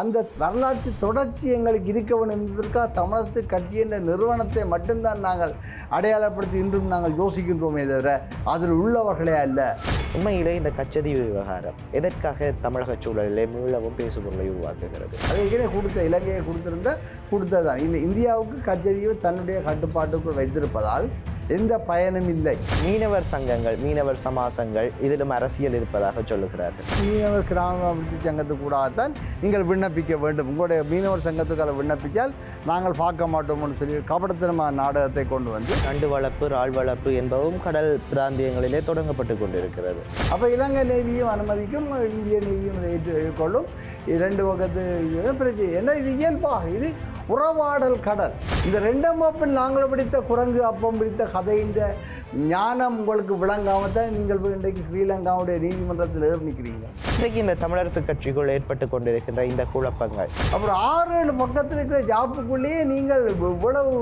அந்த வரலாற்று தொடர்ச்சி எங்களுக்கு இருக்க வேண்டும் என்பதற்காக தமிழரசு கட்சி என்ற நிறுவனத்தை மட்டும்தான் நாங்கள் அடையாளப்படுத்தி இன்றும் நாங்கள் யோசிக்கின்றோமே தவிர அதில் உள்ளவர்களே அல்ல. உண்மையிலே இந்த கச்சதீவு விவகாரம் எதற்காக தமிழக சூழலிலே மீளவும் பேசுபொருளை உருவாக்குகிறது? அதை கொடுத்த இலங்கையை கொடுத்ததுதான். இல்லை, இந்தியாவுக்கு கச்சதீவு தன்னுடைய கட்டுப்பாட்டுக்குள் வைத்திருப்பதால் எந்த பயனும் இல்லை. மீனவர் சங்கங்கள், மீனவர் சமாசங்கள் இதிலும் அரசியல் இருப்பதாக சொல்லுகிறார்கள். மீனவர் கிராம அபிவிருத்தி சங்கத்துக்கு கூடத்தான் நீங்கள் விண்ணப்பிக்க வேண்டும். உங்களுடைய மீனவர் சங்கத்துக்காக விண்ணப்பித்தால் நாங்கள் பார்க்க மாட்டோம்னு சொல்லி கபடத்தனமான நாடகத்தை கொண்டு வந்து நண்டு வளர்ப்பு, இறால் வளர்ப்பு என்பதும் கடல் பிராந்தியங்களிலே தொடங்கப்பட்டு கொண்டிருக்கிறது. அப்போ இலங்கை நேவியும் அனுமதிக்கும், இந்திய நேவியும் அதை ஏற்றுக்கொள்ளும். இரண்டு பக்கத்து பிரச்சனை என்ன, இது இயல்பாக இது உறவாடல் கடல். இந்த ரெண்டாம் வகுப்பில் நாங்கள் பிடித்த குரங்கு அப்பம் பிடித்த கதை இந்த ஞானம் உங்களுக்கு விளங்காமல் தான் நீங்கள் இன்றைக்கு ஸ்ரீலங்காவுடைய நீதிமன்றத்தில் ஏறி நிற்கிறீங்க. இன்றைக்கு இந்த தமிழரசு கட்சிக்குள் ஏற்பட்டு கொண்டிருக்கின்ற இந்த குழப்பங்கள், அப்புறம் 6-7 பக்கத்தில் இருக்கிற ஜாப்புக்குள்ளேயே நீங்கள் இவ்வளவு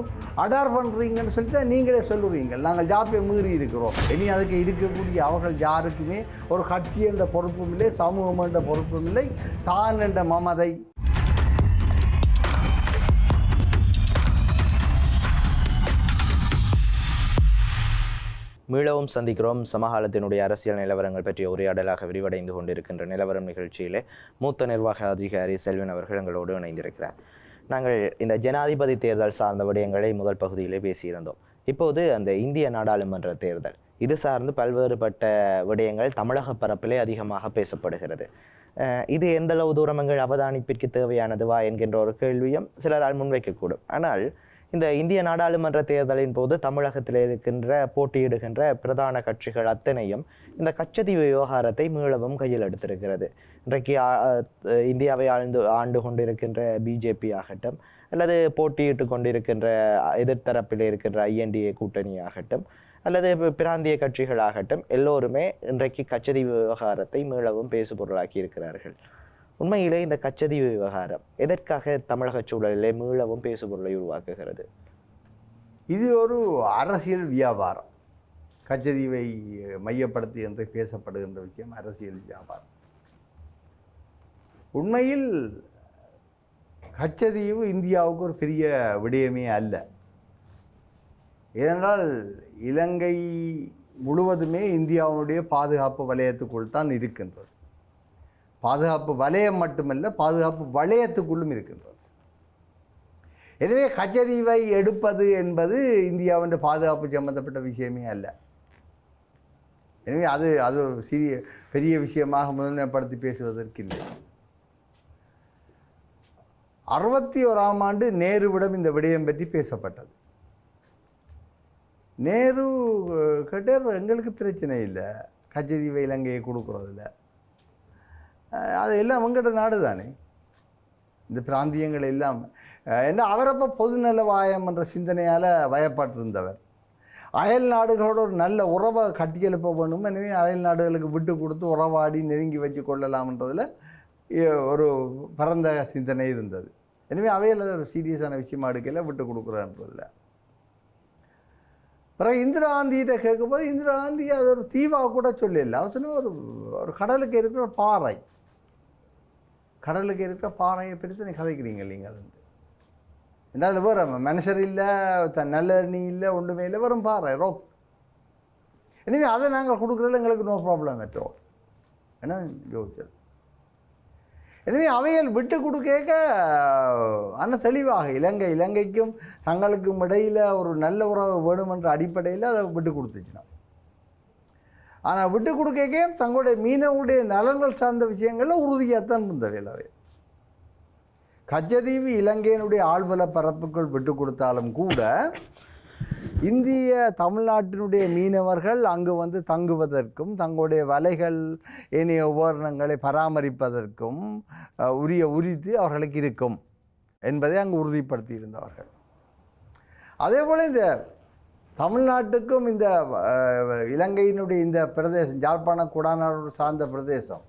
அடார் பண்ணுறீங்கன்னு சொல்லி தான் நீங்களே சொல்லுவீங்க. நாங்கள் ஜாப்பை மீறி இருக்கிறோம். இனி அதுக்கு இருக்கக்கூடிய அவர்கள் யாருக்குமே ஒரு கட்சி என்ற பொறுப்பும் இல்லை, சமூகம் என்ற பொறுப்பும் இல்லை, தான் என்ற மமதை. மீளவும் சந்திக்கிறோம். சமகாலத்தினுடைய அரசியல் நிலவரங்கள் பற்றிய உரையாடலாக விரிவடைந்து கொண்டிருக்கின்ற நிலவரம் நிகழ்ச்சியிலே மூத்த நிர்வாக அதிகாரி செல்வன் அவர்கள் எங்களோடு இணைந்திருக்கிறார். நாங்கள் இந்த ஜனாதிபதி தேர்தல் சார்ந்த விடயங்களை முதல் பகுதியிலே பேசியிருந்தோம். இப்போது அந்த இந்திய நாடாளுமன்ற தேர்தல் இது சார்ந்து பல்வேறுபட்ட விடயங்கள் தமிழக பரப்பிலே அதிகமாக பேசப்படுகிறது. இது எந்தளவு தூரங்கள் அவதானிப்பிற்கு தேவையானதுவா என்கின்ற ஒரு கேள்வியும் சிலரால் முன்வைக்கக்கூடும். ஆனால் இந்த இந்திய நாடாளுமன்ற தேர்தலின் போது தமிழகத்தில் இருக்கின்ற போட்டியிடுகின்ற பிரதான கட்சிகள் அத்தனையும் இந்த கச்சதீவு விவகாரத்தை மீளவும் கையில் எடுத்திருக்கிறது. இன்றைக்கு இந்தியாவை ஆண்டு கொண்டிருக்கின்ற பிஜேபி ஆகட்டும், அல்லது போட்டியிட்டு கொண்டிருக்கின்ற எதிர்த்தரப்பில் இருக்கின்ற INDA கூட்டணி ஆகட்டும், அல்லது பிராந்திய கட்சிகளாகட்டும், எல்லோருமே இன்றைக்கு கச்சதீவு விவகாரத்தை மீளவும் பேசுபொருளாக்கி இருக்கிறார்கள். உண்மையிலே இந்த கச்சதீவு விவகாரம் எதற்காக தமிழக சூழலிலே மீளவும் பேசுபொருளை உருவாக்குகிறது? இது ஒரு அரசியல் வியாபாரம். கச்சதீவை மையப்படுத்தி என்று பேசப்படுகின்ற விஷயம் அரசியல் வியாபாரம். உண்மையில் கச்சதீவு இந்தியாவுக்கு ஒரு பெரிய விடயமே அல்ல. ஏனென்றால் இலங்கை முழுவதுமே இந்தியாவுடைய பாதுகாப்பு வலயத்துக்குள் தான் இருக்கின்றது. பாதுகாப்பு வலயம் மட்டுமல்ல, பாதுகாப்பு வலயத்துக்குள்ளும் இருக்கின்றது. எனவே கச்சதீவை எடுப்பது என்பது இந்தியாவின் பாதுகாப்பு சம்பந்தப்பட்ட விஷயமே அல்ல. எனவே அது ஒரு பெரிய விஷயமாக முதன்மைப்படுத்தி பேசுவதற்கு இல்லை. 61ஆம் ஆண்டு நேருவிடம் இந்த விடயம் பற்றி பேசப்பட்டது. நேரு கேட்டார், எங்களுக்கு பிரச்சனை இல்லை, கச்சதீவை இலங்கையை கொடுக்குறதில்ல, அது எல்லாம் அவங்கள்ட நாடு தானே, இந்த பிராந்தியங்கள் எல்லாம். ஏன்னா அவரப்போ பொதுநலவாயம் என்ற சிந்தனையால் வயப்பட்டிருந்தவர். அயல் நாடுகளோட ஒரு நல்ல உறவை கட்டியெழுப்ப வேணும், எனவே அயல் நாடுகளுக்கு விட்டு கொடுத்து உறவாடி நெருங்கி வச்சு கொள்ளலாம்ன்றதில் ஒரு பரந்த சிந்தனை இருந்தது. எனவே அவையில் ஒரு சீரியஸான விஷயமா எடுக்கல, விட்டு கொடுக்குறன்றதில். பிறகு இந்திரா காந்திகிட்ட கேட்கும்போது இந்திரா காந்தி அது ஒரு தீவாக கூட சொல்லல. அவர் சொன்ன ஒரு கடலுக்கு இருக்கிற பாறை, கடலுக்கு இருக்கிற பாறையை பிடித்து நீ கதைக்கிறீங்க நீங்கள் என்ன, அதில் வேறு மனுஷர் இல்லை, நல்ல நீ இல்லை, ஒன்றுமே இல்லை, வெறும் பாறை ரோக். எனவே அதை நாங்கள் கொடுக்குறதுல எங்களுக்கு நோ ப்ராப்ளம் அட் ஆல் என்ன யோசிச்சது. எனவே அவைகள் விட்டு கொடுக்க ஆனால் தெளிவாக இலங்கைக்கும் தங்களுக்கும் இடையில் ஒரு நல்ல உறவு வேணும் என்ற அடிப்படையில் அதை விட்டு கொடுத்துச்சுனா. ஆனால் விட்டு கொடுக்க தங்களுடைய மீனவுடைய நலன்கள் சார்ந்த விஷயங்களில் உறுதியாகத்தான் இருந்தவை. கச்சதீவு இலங்கையினுடைய ஆழ்வல பரப்புக்குள் விட்டு கொடுத்தாலும் கூட இந்திய தமிழ்நாட்டினுடைய மீனவர்கள் அங்கு வந்து தங்குவதற்கும் தங்களுடைய வலைகள் ஏனைய உபகரணங்களை பராமரிப்பதற்கும் உரித்து அவர்களுக்கு இருக்கும் என்பதை அங்கு உறுதிப்படுத்தி இருந்தவர்கள். அதே போல் இந்த தமிழ்நாட்டுக்கும் இந்த இலங்கையினுடைய இந்த பிரதேசம், யாழ்ப்பாண குடாநாடு சார்ந்த பிரதேசம்,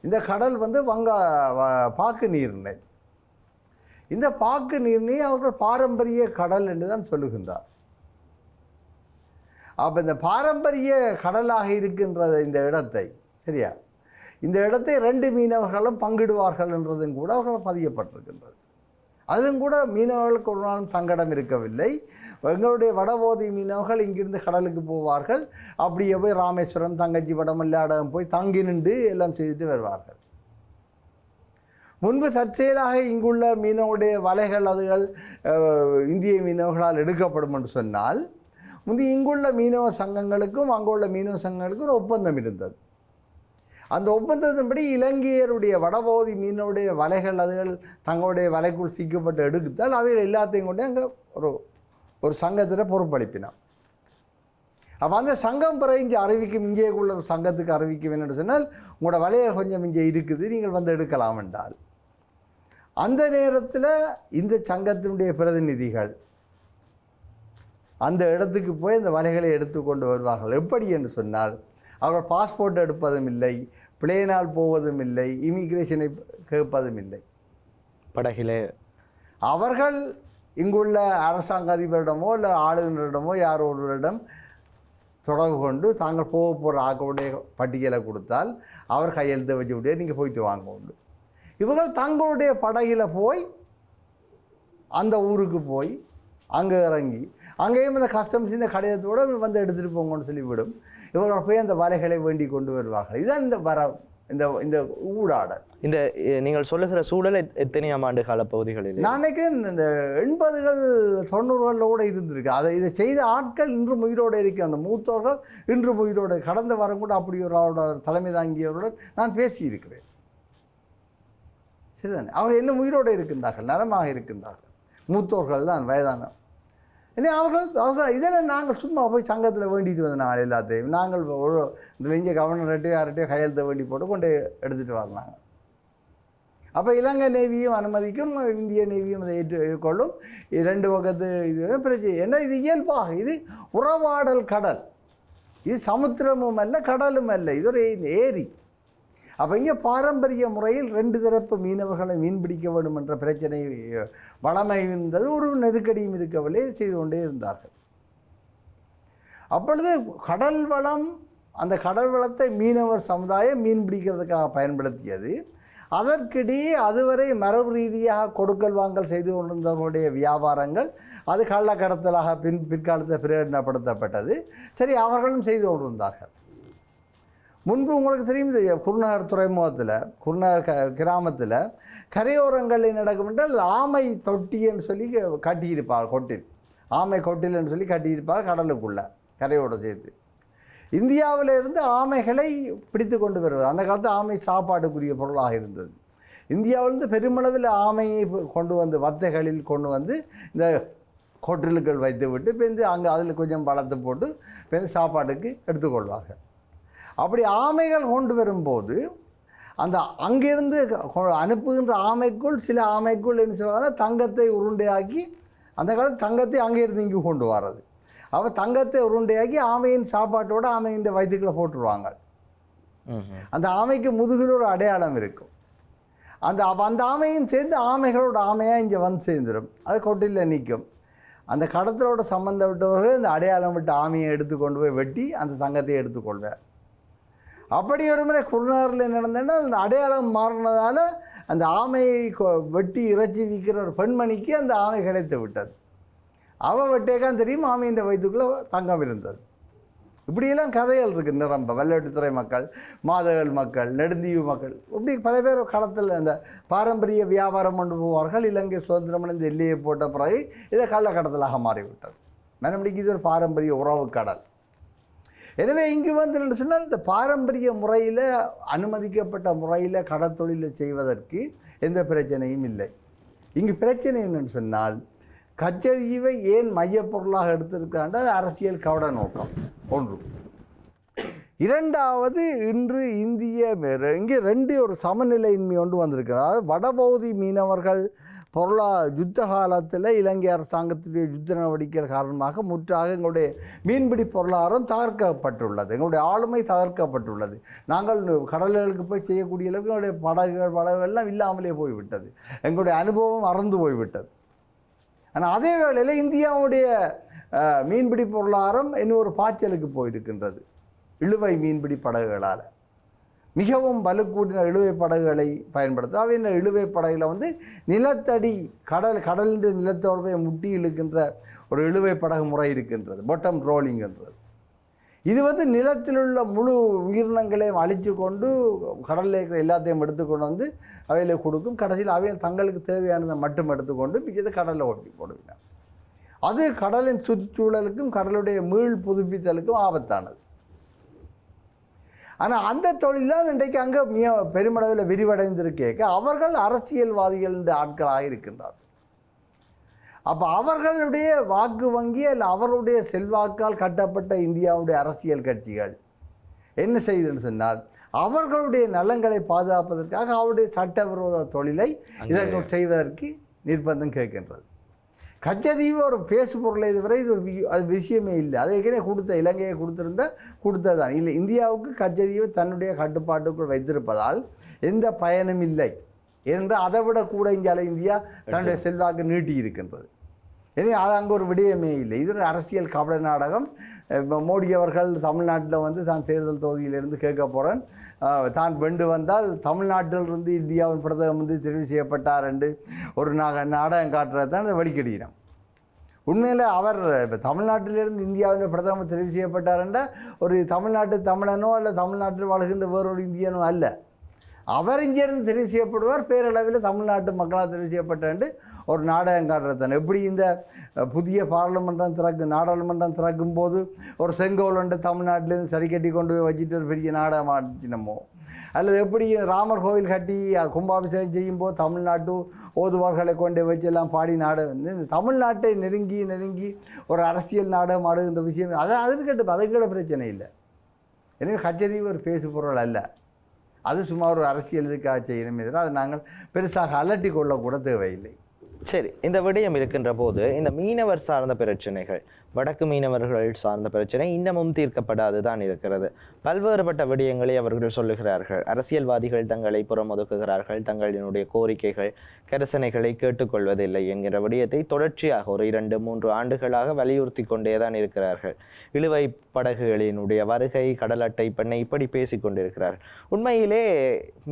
இந்த கடல் வந்து பாக்கு நீர்நிலை. இந்த பாக்கு நீர்நிலை அவர்கள் பாரம்பரிய கடல் என்று தான் சொல்லுகின்றார். அப்போ இந்த பாரம்பரிய கடலாக இருக்கின்ற இந்த இடத்தை சரியா இந்த இடத்தை 2 மீனவர்களும் பங்கிடுவார்கள் என்றதும் கூட அவர்கள் பதியப்பட்டிருக்கின்றது. அதிலும் கூட மீனவர்களுக்கு ஒரு நாளும் சங்கடம் இருக்கவில்லை. எங்களுடைய வடபோதி மீனவர்கள் இங்கிருந்து கடலுக்கு போவார்கள், அப்படியே போய் ராமேஸ்வரம், தங்கச்சி படம் எல்லாடம் போய் தங்கி நின்று எல்லாம் செய்துட்டு வருவார்கள். முன்பு தற்செயலாக இங்குள்ள மீனவருடைய வலைகள் அதுகள் இந்திய மீனவர்களால் எடுக்கப்படும் என்று சொன்னால், முந்தைய இங்குள்ள மீனவ சங்கங்களுக்கும் அங்குள்ள மீனவ சங்கங்களுக்கும் ஒரு ஒப்பந்தம் இருந்தது. அந்த ஒப்பந்தத்தின்படி இலங்கையருடைய வடபகுதி மீனவுடைய வலைகள் அதுகள் தங்களுடைய வலைக்குள் சிக்கப்பட்டு எடுத்தால் அவைகள் எல்லாத்தையும் கொண்டு அங்கே ஒரு சங்கத்தில் பொறுப்பளிப்பினான். அப்போ அந்த சங்கம் பிறகு இங்கே அறிவிக்கும், இங்கே உள்ள ஒரு சங்கத்துக்கு அறிவிக்கும் என்னென்னு சொன்னால், உங்களோட வலையல் கொஞ்சம் இங்கே இருக்குது, நீங்கள் வந்து எடுக்கலாம் என்றால், அந்த நேரத்தில் இந்த சங்கத்தினுடைய பிரதிநிதிகள் அந்த இடத்துக்கு போய் அந்த வலைகளை எடுத்து கொண்டு வருவார்கள். எப்படி என்று சொன்னால், அவர்கள் பாஸ்போர்ட் எடுப்பதும் இல்லை, பிளேனால் போவதும் இல்லை, இமிக்ரேஷனை கேட்பதும் இல்லை. படகிலே அவர்கள் இங்குள்ள அரசாங்க அதிபரிடமோ இல்லை ஆளுநரிடமோ யாரோ ஒருவரிடம் தொடர்பு கொண்டு தாங்கள் போக போகிற ஆக்களுடைய பட்டியலை கொடுத்தால் அவர் கையெழுத்து வச்சு விட்டே நீங்கள் போயிட்டு வாங்க உண்டு. இவர்கள் தங்களுடைய படகில் போய் அந்த ஊருக்கு போய் அங்கே இறங்கி அங்கேயும் இந்த கஸ்டம்ஸ் இந்த கடிதத்தோடு வந்து எடுத்துகிட்டு போங்கன்னு சொல்லிவிடும். இவர்கள் போய் அந்த வலைகளை வேண்டி கொண்டு வருவார்கள். இதுதான் இந்த ஊடாடல். இந்த நீங்கள் சொல்லுகிற சூழல் எத்தனையாம் ஆண்டு கால பகுதிகளில்? நான் நினைக்கிறேன் இந்த 80கள் 90களில் கூட இருந்திருக்கு. இதை செய்த ஆட்கள் இன்றும் உயிரோடு இருக்கிற அந்த மூத்தவர்கள் இன்றும் உயிரோடு, கடந்த வாரம் கூட அப்படி ஒரு ஆளோட தலைமை தாங்கியவருடன் நான் பேசியிருக்கிறேன். சரிதானே? அவர்கள் என்ன உயிரோடு இருக்கின்றார்கள், நலமாக இருக்கின்றார்கள். மூத்தோர்கள் தான், வயதான. ஏன்னா அவர்கள் இதெல்லாம் நாங்கள் சும்மா போய் சங்கத்தில் வேண்டிட்டு வந்தோம். எல்லாத்தையும் நாங்கள் ஒரு இங்கே கவர்னர்கிட்டையோ யார்கிட்டையோ கையெழுத்தை வேண்டி போட்டு கொண்டு எடுத்துகிட்டு வரலாங்க. அப்போ இலங்கை நேவியும் அனுமதிக்கும், இந்திய நேவியும் அதை ஏற்றுக்கொள்ளும். 2 பக்கத்து இது பிரச்சனை என்ன, இது இயல்பாக, இது உறவாடல் கடல், இது சமுத்திரமும் அல்ல கடலும் அல்ல, இது ஒரு ஏரி. அப்போ இங்கே பாரம்பரிய முறையில் 2 தரப்பு மீனவர்களை மீன்பிடிக்க வேண்டும் என்ற பிரச்சனை வளமை இருந்தது. ஒரு நெருக்கடியும் இருக்கவில்லை, செய்து கொண்டே இருந்தார்கள். அப்பொழுது கடல் வளம், அந்த கடல் வளத்தை மீனவர் சமுதாயம் மீன்பிடிக்கிறதுக்காக பயன்படுத்தியது. அதற்கிடையே அதுவரை மரபு ரீதியாக கொடுக்கல் வாங்கல் செய்து கொண்டிருந்தவர்களுடைய வியாபாரங்கள் அது கள்ளக்கடத்தலாக பிற்காலத்தில் பிரகடனப்படுத்தப்பட்டது. சரி, அவர்களும் செய்து கொண்டிருந்தார்கள். முன்பு உங்களுக்கு தெரியும், குருநகர் துறைமுகத்தில், குருநகர் கிராமத்தில் கரையோரங்களில் நடக்கும் என்றால் ஆமை தொட்டின்னு சொல்லி கட்டியிருப்பார், கொட்டில், ஆமை கொட்டில்னு சொல்லி கட்டியிருப்பார் கடலுக்குள்ளே கரையோடு சேர்த்து. இந்தியாவிலிருந்து ஆமைகளை பிடித்து கொண்டு வருவது, அந்த காலத்தில் ஆமை சாப்பாட்டுக்குரிய பொருளாக இருந்தது. இந்தியாவிலிருந்து பெருமளவில் ஆமையை கொண்டு வந்து வத்தைகளில் கொண்டு வந்து இந்த கொட்டில்கள் வைத்து விட்டு இப்போ அங்கே அதில் கொஞ்சம் பழத்தை போட்டு இப்போ சாப்பாட்டுக்கு எடுத்துக்கொள்வார்கள். அப்படி ஆமைகள் கொண்டு வரும்போது அந்த அங்கிருந்து அனுப்புகின்ற ஆமைக்குள் சில ஆமைக்குள் என்ன செய்வாங்க, தங்கத்தை உருண்டையாக்கி, அந்த காலத்தில் தங்கத்தை அங்கேருந்து இங்கே கொண்டு வர்றது. அப்போ தங்கத்தை உருண்டையாக்கி ஆமையின் சாப்பாட்டோடு ஆமையின் வயிற்றுக்களை போட்டுருவாங்க. அந்த ஆமைக்கு முதுகில் ஒரு அடையாளம் இருக்கும். அந்த ஆமையும் சேர்ந்து ஆமைகளோட ஆமையாக இங்கே வந்து சேர்ந்துடும். அது கொட்டில் நிற்கும். அந்த கடத்தலோட சம்மந்தப்பட்டவர்கள் இந்த அடையாளம் விட்டு ஆமையை எடுத்து கொண்டு போய் வெட்டி அந்த தங்கத்தை எடுத்துக்கொள்வார். அப்படி ஒரு முறை குருநகரில் நடந்தேன்னா அந்த அடையாளம் மாறினதால் அந்த ஆமையை வெட்டி இறைச்சி விற்கிற ஒரு பெண்மணிக்கு அந்த ஆமை கிடைத்து விட்டது. அவள் வெட்டேக்கான் தெரியும், ஆமையின் வயிற்றுக்குள்ளே தங்கம் இருந்தது. இப்படியெல்லாம் கதைகள் இருக்குது நிரம்ப. வெள்ளாட்டுத்துறை மக்கள், மாதகள் மக்கள், நெடுந்தீவு மக்கள், இப்படி பல பேர் கடத்தல் அந்த பாரம்பரிய வியாபாரம் கொண்டு போவார்கள். இலங்கை சுதந்திரம் அடைந்து எல்லையை போட்ட பிறகு இதை கள்ளக்கடத்தலாக மாறிவிட்டது. மறுபடிக்கு இது ஒரு பாரம்பரிய உறவு கடல். எனவே இங்கு வந்து என்ன சொன்னால், இந்த பாரம்பரிய முறையில் அனுமதிக்கப்பட்ட முறையில் கடற்தொழிலை செய்வதற்கு எந்த பிரச்சனையும் இல்லை. இங்கு பிரச்சனை என்னென்னு சொன்னால், கச்சதீவை ஏன் மையப்பொருளாக எடுத்திருக்காண்ட அரசியல் கவட நோக்கம் ஒன்று. இரண்டாவது, இன்று இங்கே 2 ஒரு சமநிலையின்மை ஒன்று வந்திருக்கிறது. அதாவது வடபகுதி மீனவர்கள் யுத்த காலத்தில் இலங்கை அரசாங்கத்துடைய யுத்த நடவடிக்கைகள் காரணமாக முற்றாக எங்களுடைய மீன்பிடி பொருளாதாரம் தகர்க்கப்பட்டுள்ளது, எங்களுடைய ஆளுமை தகர்க்கப்பட்டுள்ளது. நாங்கள் கடல்களுக்கு போய் செய்யக்கூடிய அளவுக்கு எங்களுடைய படகுகள் இல்லாமலே போய்விட்டது, எங்களுடைய அனுபவம் மறந்து போய்விட்டது. ஆனால் அதே வேளையில் இந்தியாவுடைய மீன்பிடி பொருளாதாரம் இன்னும் ஒரு பாய்ச்சலுக்கு போயிருக்கின்றது, இழுவை மீன்பிடி படகுகளால். மிகவும் வலுக்கூட்டின இழுவை படகுகளை பயன்படுத்தும். அவை இந்த இழுவை படகுல வந்து நிலத்தடி கடலின் நிலத்தோடு முட்டி இழுக்கின்ற ஒரு இழுவை படகு முறை இருக்கின்றது, பாட்டம் ரோலிங்ன்றது. இது வந்து நிலத்தில் உள்ள முழு உயிரினங்களையும் அழித்து கொண்டு கடலில் இருக்கிற எல்லாத்தையும் எடுத்துக்கொண்டு வந்து அவையில் கொடுக்கும். கடைசியில் அவையில் தங்களுக்கு தேவையானதை மட்டும் எடுத்துக்கொண்டு மிச்சத்தை கடலில் ஓட்டி போடுவினார். அது கடலின் சுற்றுச்சூழலுக்கும் கடலுடைய மீள் புதுப்பித்தலுக்கும் ஆபத்தானது. ஆனால் அந்த தொழில்தான் இன்றைக்கு அங்கே மிக பெருமளவில் விரிவடைந்திருக்கேக்க அவர்கள் அரசியல்வாதிகள் என்ற ஆட்களாக இருக்கின்றார். அப்போ அவர்களுடைய வாக்கு வங்கி அல்ல அவருடைய செல்வாக்கால் கட்டப்பட்ட இந்தியாவுடைய அரசியல் கட்சிகள் என்ன செய்யுதுன்னு சொன்னால் அவர்களுடைய நலன்களை பாதுகாப்பதற்காக அவருடைய சட்டவிரோத தொழிலை இதற்கு செய்வதற்கு நிர்பந்தம் கேட்கின்றது. கச்சதீவு ஒரு பேசு பொருளை இதுவரை இது ஒரு அது விஷயமே இல்லை. அதை ஏற்கனவே இலங்கையை கொடுத்ததான் இல்லை. இந்தியாவுக்கு கச்சதீவை தன்னுடைய கட்டுப்பாட்டுக்குள் வைத்திருப்பதால் எந்த பயனும் இல்லை என்று அதை விட கூட இந்தியா தன்னுடைய செல்வாக்கு நீட்டி இருக்கின்றது. எனவே அது அங்கே ஒரு விடயமே இல்லை. இது ஒரு அரசியல் கபட நாடகம். மோடி அவர்கள் தமிழ்நாட்டில் வந்து தான் தேர்தல் தொகுதியிலிருந்து கேட்க போகிறேன், தான் வென்று வந்தால் தமிழ்நாட்டிலிருந்து இந்தியாவின் பிரதம மந்திரி தெரிவு செய்யப்பட்டார் என்று ஒரு நாடகம் காட்டுறது தான் அதை வெளிக்கடிக்கிறோம். உண்மையில் அவர் இப்போ தமிழ்நாட்டிலிருந்து இந்தியாவின் பிரதமர் தெரிவு செய்யப்பட்டார் என்றால் ஒரு தமிழ்நாட்டு தமிழனோ அல்ல தமிழ்நாட்டில் வாழ்கின்ற வேறொரு இந்தியனோ அல்ல. அவர் இங்கேருந்து தெரிவு செய்யப்படுவார், பேரளவில் தமிழ்நாட்டு மக்களால் தெரிவு செய்யப்பட்டு ஒரு நாடகம் காட்டுறது தானே. எப்படி இந்த புதிய நாடாளுமன்றம் திறக்கும் போது ஒரு செங்கோல் வந்து தமிழ்நாட்டிலேருந்து சரி கட்டி கொண்டு போய் வச்சுட்டு ஒரு பெரிய நாடகம் ஆடினமோ, அல்லது எப்படி ராமர் கோவில் கட்டி கும்பாபிஷேகம் செய்யும்போது தமிழ்நாட்டு ஓதுவார்களை கொண்டு வச்சு எல்லாம் பாடி நாடகம் தமிழ்நாட்டை நெருங்கி ஒரு அரசியல் நாடகம் ஆடுகின்ற விஷயம் அது இருக்கட்டும், அதுக்கூட பிரச்சனை இல்லை. எனவே கச்சதீவு ஒரு பேசு பொருள் அல்ல. அது சும்மா ஒரு அரசியல் இதுக்காக செய்யணும். எதிராக அதை நாங்கள் பெருசாக அலட்டி கொள்ளக்கூட தேவையில்லை. சரி, இந்த விடயம் இருக்கின்ற போது இந்த மீனவர் சார்ந்த பிரச்சனைகள், வடக்கு மீனவர்கள் சார்ந்த பிரச்சனை இன்னமும் தீர்க்கப்படாது தான் இருக்கிறது. பல்வேறுபட்ட விடயங்களை அவர்கள் சொல்லுகிறார்கள். அரசியல்வாதிகள் தங்களை புறமொதுக்குகிறார்கள், தங்களினுடைய கோரிக்கைகள் கரிசனைகளை கேட்டுக்கொள்வதில்லை என்கிற விடயத்தை தொடர்ச்சியாக ஒரு 2-3 ஆண்டுகளாக வலியுறுத்தி கொண்டே தான் இருக்கிறார்கள். இழுவை படகுகளினுடைய வருகை, கடல் அட்டை பெண்ணை இப்படி பேசிக்கொண்டிருக்கிறார்கள். உண்மையிலே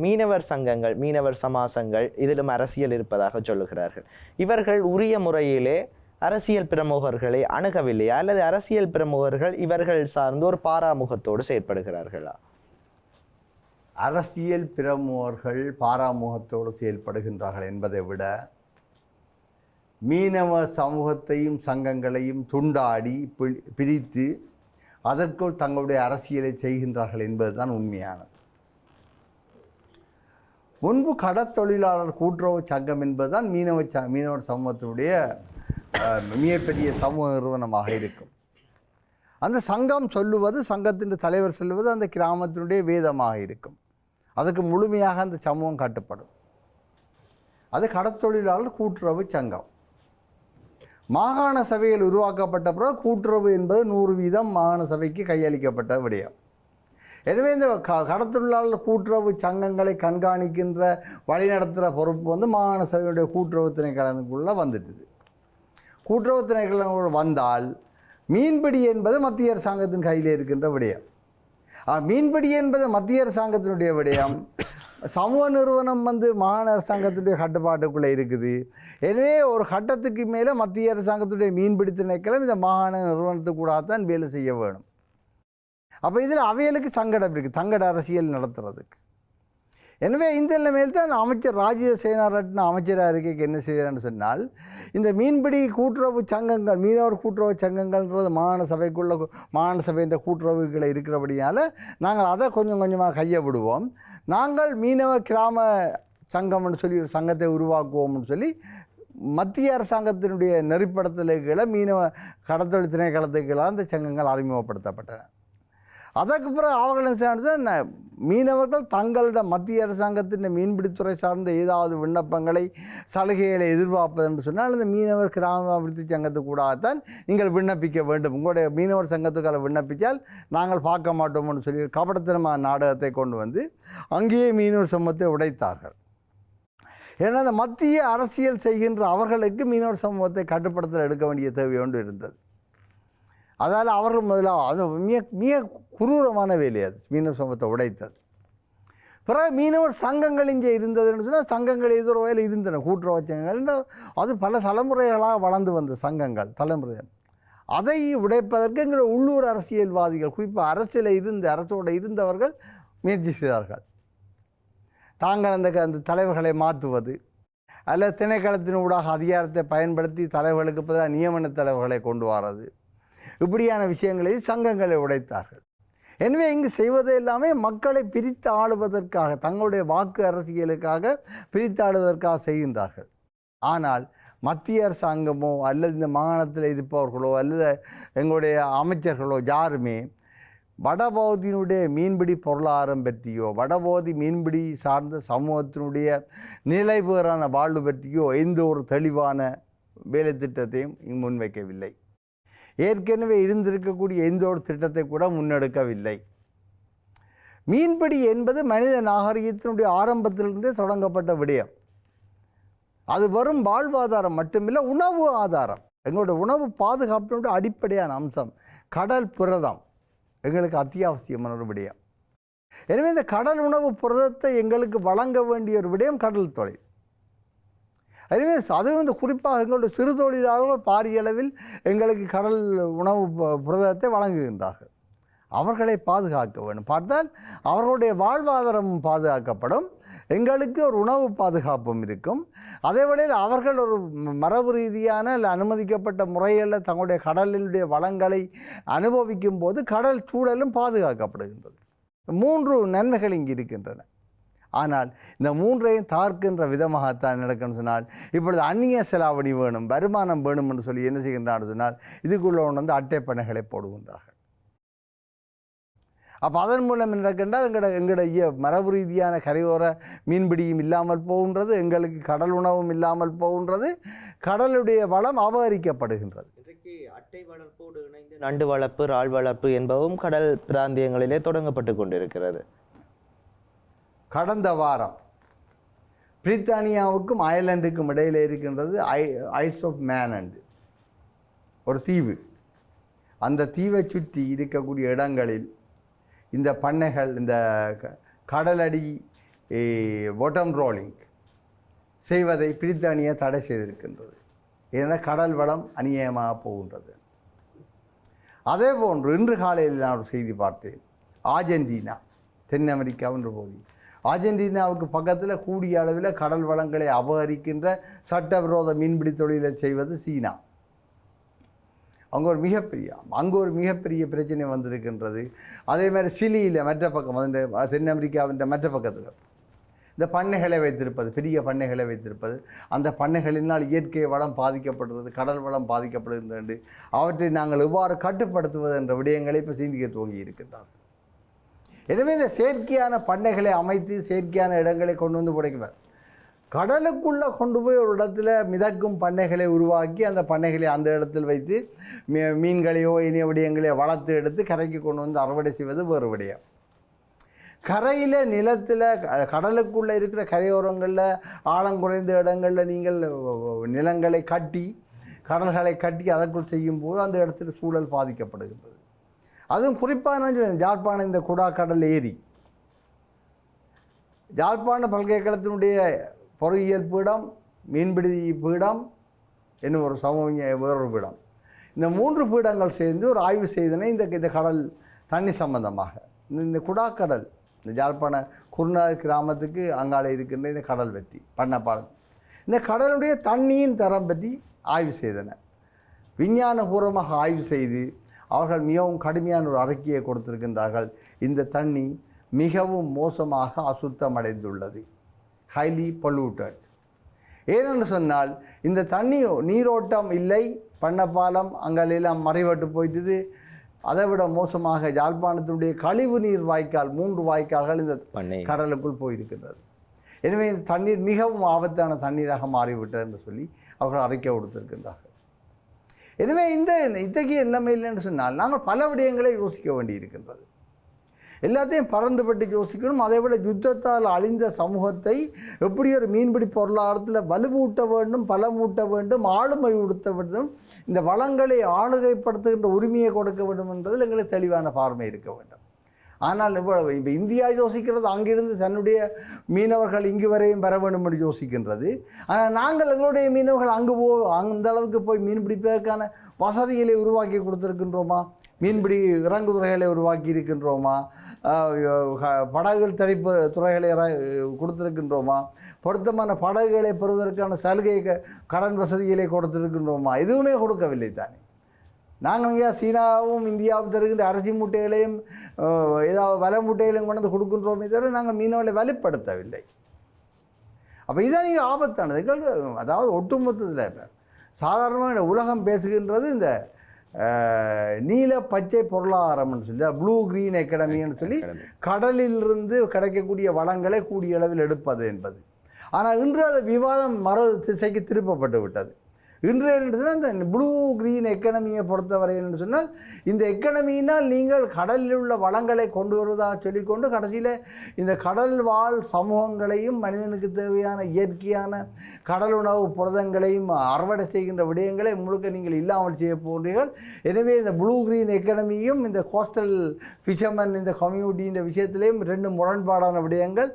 மீனவர் சங்கங்கள், மீனவர் சமாசங்கள் இதிலும் அரசியல் இருப்பதாக சொல்லுகிறார்கள். இவர்கள் உரிய முறையிலே அரசியல் பிரமுகர்களை அணுகவில்லையா, அல்லது அரசியல் பிரமுகர்கள் இவர்கள் சார்ந்து ஒரு பாராமுகத்தோடு செயற்படுகிறார்களா? அரசியல் பிரமுகர்கள் பாராமுகத்தோடு செயல்படுகின்றார்கள் என்பதை விட மீனவ சமூகத்தையும் சங்கங்களையும் துண்டாடி பிரித்து அதற்குள் தங்களுடைய அரசியலை செய்கின்றார்கள் என்பதுதான் உண்மையானது. முன்பு கடற்தொழிலாளர் கூட்டுறவு சங்கம் என்பதுதான் மீனவர் சமூகத்தினுடைய மிகப்பெரிய சமூக நிறுவனமாக இருக்கும். அந்த சங்கம் சொல்லுவது, சங்கத்தின் தலைவர் சொல்லுவது அந்த கிராமத்தினுடைய வேதமாக இருக்கும். அதுக்கு முழுமையாக அந்த சமூகம் கட்டுப்படும். அது கடற்தொழிலாளர் கூட்டுறவு சங்கம். மாகாண சபையில் உருவாக்கப்பட்ட பிறகு கூட்டுறவு என்பது 100% மாகாண சபைக்கு கையளிக்கப்பட்ட விடயம். எனவே இந்த கடற்தொழிலாளர் கூட்டுறவு சங்கங்களை கண்காணிக்கின்ற வழிநடத்துகிற பொறுப்பு வந்து மாகாண சபையுடைய கூட்டுறவு திணைக்களத்துக்குள்ளே வந்துட்டுது. கூட்டுறவு திணைக்களம் வந்தால் மீன்பிடி என்பது மத்திய அரசாங்கத்தின் கையில் இருக்கின்ற விடயம். மீன்பிடி என்பது மத்திய அரசாங்கத்தினுடைய விடயம். சமூக நிறுவனம் வந்து மாகாண அரசாங்கத்துடைய கட்டுப்பாட்டுக்குள்ளே இருக்குது. எனவே ஒரு கட்டத்துக்கு மேலே மத்திய அரசாங்கத்துடைய மீன்பிடி திணைக்களம் இந்த மாகாண நிறுவனத்துக்கூடாதான் வேலை செய்ய வேணும். அப்போ இதில் அவைகளுக்கு சங்கடம் இருக்குது, தங்கட அரசியல் நடத்துறதுக்கு. எனவே இந்த நிலைமையில் தான் அமைச்சர் ராஜ்ய சேனாரட்ன அமைச்சராக இருக்க என்ன செய்கிறான்னு சொன்னால், இந்த மீன்பிடி கூட்டுறவு சங்கங்கள், மீனவர் கூட்டுறவு சங்கங்கள்ன்றது மாகாண சபையின் கூட்டுறவுகளை இருக்கிறபடியால் நாங்கள் அதை கொஞ்சம் கொஞ்சமாக கையை விடுவோம். நாங்கள் மீனவ கிராம சங்கம்னு சொல்லி ஒரு சங்கத்தை உருவாக்குவோம்னு சொல்லி மத்திய அரசாங்கத்தினுடைய நெறிப்படுத்தலுகளை மீனவ கடற்தொழில் திணைக்களத்துக்கெல்லாம் அந்த சங்கங்கள் அறிமுகப்படுத்தப்பட்டன. அதற்கு பிறகு அவர்கள் மீனவர்கள் தங்களிடம் மத்திய அரசாங்கத்தின் மீன்பிடித்துறை சார்ந்த ஏதாவது விண்ணப்பங்களை சலுகைகளை எதிர்பார்ப்பது என்று சொன்னால் இந்த மீனவர் கிராம அபிவிருத்தி சங்கத்துக்கூடாகத்தான் நீங்கள் விண்ணப்பிக்க வேண்டும். உங்களுடைய மீனவர் சங்கத்துக்காக விண்ணப்பித்தால் நாங்கள் பார்க்க மாட்டோம்னு சொல்லி கபடத்தனமான நாடகத்தை கொண்டு வந்து அங்கேயே மீனவர் சமூகத்தை உடைத்தார்கள். ஏன்னா அந்த மத்திய அரசியல் செய்கின்ற அவர்களுக்கு மீனவர் சமூகத்தை கட்டுப்படுத்தல் எடுக்க வேண்டிய தேவை ஒன்று இருந்தது. அதால் அவர்கள் முதலாக அது மிக குரூரமான வேலை, அது மீனவர் சமூகத்தை உடைத்தது. பிறகு மீனவர் சங்கங்கள் இங்கே இருந்ததுன்னு சொன்னால் சங்கங்கள் ஏதோ ஒரு வகையில் இருந்தன, கூட்டுறவு சங்கங்கள். அது பல தலைமுறைகளாக வளர்ந்து வந்த சங்கங்கள் தலைமுறை. அதை உடைப்பதற்கு எங்களுடைய உள்ளூர் அரசியல்வாதிகள், குறிப்பாக அரசோடு இருந்தவர்கள் முயற்சி செய்தார்கள். தாங்கள் அந்த தலைவர்களை மாற்றுவது அல்லது திணைக்களத்தின் ஊடாக அதிகாரத்தை பயன்படுத்தி தலைவர்களுக்கு பதிலாக நியமன தலைவர்களை கொண்டு வர்றது, இப்படியான விஷயங்களை சங்கங்களை உடைத்தார்கள். எனவே இங்கு செய்வது எல்லாமே மக்களை பிரித்து ஆளுவதற்காக, தங்களுடைய வாக்கு அரசியலுக்காக பிரித்து ஆளுவதற்காக செய்கின்றார்கள். ஆனால் மத்திய அரசாங்கமோ அல்லது இந்த மாகாணத்தில் இருப்பவர்களோ அல்லது எங்களுடைய அமைச்சர்களோ யாருமே வடபகுதியினுடைய மீன்பிடி பொருளாதாரம் பற்றியோ வடபகுதி மீன்பிடி சார்ந்த சமூகத்தினுடைய நிலைபெறான வாழ்வு பற்றியோ எந்த ஒரு தெளிவான வேலை திட்டத்தையும் இங்கு முன்வைக்கவில்லை. ஏற்கனவே இருந்திருக்கக்கூடிய எந்த ஒரு திட்டத்தை கூட முன்னெடுக்கவில்லை. மீன்பிடி என்பது மனித நாகரிகத்தினுடைய ஆரம்பத்திலிருந்தே தொடங்கப்பட்ட விடயம். அது வெறும் வாழ்வாதாரம் மட்டுமில்லை, உணவு ஆதாரம். எங்களுடைய உணவு பாதுகாப்பினுடைய அடிப்படையான அம்சம் கடல் புரதம் எங்களுக்கு அத்தியாவசியமான ஒரு விடயம். எனவே இந்த கடல் உணவு புரதத்தை எங்களுக்கு வழங்க வேண்டிய ஒரு விடயம் கடல் தொழில். எனவே அது குறிப்பாக எங்களுடைய சிறு தொழிலாளர்கள் பாரிய அளவில் எங்களுக்கு கடல் உணவு புரதத்தை வழங்குகின்றார்கள். அவர்களை பாதுகாக்க வேண்டும். பார்த்தால் அவர்களுடைய வாழ்வாதாரமும் பாதுகாக்கப்படும், எங்களுக்கு ஒரு உணவு பாதுகாப்பும் இருக்கும். அதே வேளையில் அவர்கள் ஒரு மரபு ரீதியான இல்லை அனுமதிக்கப்பட்ட முறைகளில் தங்களுடைய கடலினுடைய வளங்களை அனுபவிக்கும் போது கடல் சூழலும் பாதுகாக்கப்படுகின்றது. 3 நன்மைகள் இங்கு இருக்கின்றன. ஆனால் இந்த 3ஐயும் தார்க்கின்ற விதமாகத்தான் நடக்கணும்னு சொன்னால், இப்பொழுது அந்நிய செலாவணி வேணும், வருமானம் வேணும் என்று சொல்லி என்ன செய்கின்றான்னு சொன்னால் இதுக்குள்ள ஒன்று அட்டைப்பணைகளை போடுகின்றார்கள். அப்போ அதன் மூலம் என்ன நடக்கின்றால் எங்களுடைய மரபு ரீதியான கரையோர மீன்பிடியும் இல்லாமல் போகின்றது, எங்களுக்கு கடல் உணவும் இல்லாமல் போகின்றது, கடலுடைய வளம் அபகரிக்கப்படுகின்றது. இன்றைக்கு அட்டை வளர்ப்போடு இணைந்து நண்டு வளர்ப்பு, இறால் வளர்ப்பு என்பவும் கடல் பிராந்தியங்களிலே தொடங்கப்பட்டு கொண்டிருக்கிறது. கடந்த வாரம் பிரித்தானியாவுக்கும் அயர்லாண்டுக்கும் இடையில் இருக்கின்றது ஐஸ் ஆஃப் மேன் ஒரு தீவு. அந்த தீவை சுற்றி இருக்கக்கூடிய இடங்களில் இந்த பண்ணைகள், இந்த கடலடி பாட்டம் ரோலிங் செய்வதை பிரித்தானியா தடை செய்திருக்கின்றது. ஏன்னா கடல் வளம் அநியாயமாக போகின்றது. அதே போன்று இன்று காலையில் நான் ஒரு செய்தி பார்த்தேன். ஆர்ஜென்டினா, தென் அமெரிக்காவின் போது ஆர்ஜென்டினாவுக்கு பக்கத்தில் கூடிய அளவில் கடல் வளங்களை அபகரிக்கின்ற சட்டவிரோத மீன்பிடி தொழிலை செய்வது சீனா. அங்கே ஒரு மிகப்பெரிய பிரச்சனை வந்திருக்கின்றது. அதே மாதிரி சிலியில் மற்ற பக்கம் அந்த தென் அமெரிக்காவின் மற்ற பக்கத்தில் இந்த பண்ணைகளை வைத்திருப்பது, பெரிய பண்ணைகளை வைத்திருப்பது, அந்த பண்ணைகளினால் இயற்கை வளம் பாதிக்கப்படுகிறது, கடல் வளம் பாதிக்கப்படுகின்றது. அவற்றை நாங்கள் எவ்வாறு கட்டுப்படுத்துவது என்ற விடயங்களை இப்போ சிந்திக்க துவங்கி இருக்கின்றார்கள். எனவே இந்த செயற்கையான பண்ணைகளை அமைத்து செயற்கையான இடங்களை கொண்டு வந்து புடைக்குவார். கடலுக்குள்ளே கொண்டு போய் ஒரு இடத்துல மிதக்கும் பண்ணைகளை உருவாக்கி அந்த பண்ணைகளை அந்த இடத்தில் வைத்து மீன்களையோ இனிய விடயங்களையோ வளர்த்து எடுத்து கரைக்கு கொண்டு வந்து அறுவடை செய்வது வேறு விடயம். கரையில் நிலத்தில் கடலுக்குள்ளே இருக்கிற கரையோரங்களில் ஆழம் குறைந்த இடங்களில் நீங்கள் நிலங்களை கட்டி கடல்களை கட்டி அதற்குள் செய்யும்போது அந்த இடத்துல சூழல் பாதிக்கப்படுகின்றது. அதுவும் குறிப்பாக யாழ்ப்பாணம் இந்த குடா கடல் ஏரி, யாழ்ப்பாண பல்கலைக்கழகத்தினுடைய பொறியியல் பீடம், மீன்பிடி பீடம், இன்னும் ஒரு சமூக வேறொரு பீடம், இந்த 3 பீடங்கள் சேர்ந்து ஒரு ஆய்வு செய்தன இந்த கடல் தண்ணி சம்பந்தமாக. இந்த குடாக்கடல், இந்த யாழ்ப்பாண குருநாள் கிராமத்துக்கு அங்காலே இருக்கின்ற இந்த கடல் வெட்டி பண்ணப்பாலம், இந்த கடலுடைய தண்ணியின் தரம் பற்றி ஆய்வு செய்தன. விஞ்ஞானபூர்வமாக ஆய்வு செய்து அவர்கள் மிகவும் கடுமையான ஒரு அறிக்கையை கொடுத்திருக்கின்றார்கள். இந்த தண்ணி மிகவும் மோசமாக அசுத்தமடைந்துள்ளது, ஹைலி பொல்யூட்டட். ஏனென்று சொன்னால் இந்த தண்ணி நீரோட்டம் இல்லை, பண்ணப்பாலம் அங்கெல்லாம் மறைவட்டு போயிட்டுது. அதை விட மோசமாக யாழ்ப்பாணத்தினுடைய கழிவு நீர் வாய்க்கால் 3 வாய்க்கால்கள் இந்த கடலுக்குள் போயிருக்கின்றது. எனவே இந்த தண்ணீர் மிகவும் ஆபத்தான தண்ணீராக மாறிவிட்டது என்று சொல்லி அவர்கள் அறிக்கை கொடுத்திருக்கின்றார்கள். எனவே இத்தகைய நிலைமையில் என்று சொன்னால் நாங்கள் பல விடயங்களை யோசிக்க வேண்டியிருக்கின்றது. எல்லாத்தையும் பறந்துபட்டு யோசிக்கணும். அதேபோல் யுத்தத்தால் அழிந்த சமூகத்தை எப்படி ஒரு மீன்பிடி பொருளாதாரத்தில் வலுவூட்ட வேண்டும், பலமூட்ட வேண்டும், ஆளுமை உடுத்த வேண்டும், இந்த வளங்களை ஆளுகைப்படுத்துகின்ற உரிமையை கொடுக்க வேண்டும் என்பதில் எங்களுக்கு தெளிவான பார்வை இருக்க வேண்டும். ஆனால் இப்போ இந்தியா யோசிக்கிறது அங்கிருந்து தன்னுடைய மீனவர்கள் இங்கு வரையும் வர வேண்டும் என்று யோசிக்கின்றது. ஆனால் நாங்கள் எங்களுடைய மீனவர்கள் அங்கு அந்த அளவுக்கு போய் மீன் பிடிப்பதற்கான வசதிகளை உருவாக்கி கொடுத்துருக்கின்றோமா? மீன்பிடி இறங்குதுறைகளை உருவாக்கி இருக்கின்றோமா? படகுகள் தரிப்பு துறைகளை கொடுத்துருக்கின்றோமா? பொருத்தமான படகுகளை பெறுவதற்கான சலுகை கடன் வசதிகளை கொடுத்துருக்கின்றோமா? எதுவுமே கொடுக்கவில்லை தானே. நாங்கள் இங்கே சீனாவும் இந்தியாவும் தருகின்ற அரிசி மூட்டைகளையும் ஏதாவது வலை மூட்டைகளையும் கொண்டு வந்து கொடுக்கின்றோமே தவிர நாங்கள் மீனவர்களை வலுப்படுத்தவில்லை. அப்போ இதான் நீங்கள் ஆபத்தானது. அதாவது ஒட்டுமொத்தத்தில் இப்போ சாதாரணமாக உலகம் பேசுகின்றது இந்த நீல பச்சை பொருளாதாரம்னு சொல்லி ப்ளூ கிரீன் எக்கனமின்னு சொல்லி கடலிலிருந்து கிடைக்கக்கூடிய வளங்களை கூடிய அளவில் எடுப்பது என்பது. ஆனால் இன்று அது விவாதம் திசைக்கு திருப்பப்பட்டு விட்டது. இன்று என்று சொன்னால் இந்த ப்ளூ கிரீன் எக்கனமியை பொறுத்தவரை என்று சொன்னால் இந்த எக்கனமியினால் நீங்கள் கடலில் உள்ள வளங்களை கொண்டு வருவதாக சொல்லிக்கொண்டு கடைசியில் இந்த கடல் வாழ் சமூகங்களையும் மனிதனுக்கு தேவையான இயற்கையான கடல் உணவு புரதங்களையும் அறுவடை செய்கின்ற விடயங்களை முழுக்க நீங்கள் இல்லாமல் செய்ய போகிறீர்கள். எனவே இந்த ப்ளூ கிரீன் எக்கனமியும் இந்த கோஸ்டல் ஃபிஷர்மன் இந்த கம்யூனிட்டி இந்த விஷயத்திலேயும் ரெண்டு முரண்பாடான விடயங்கள்.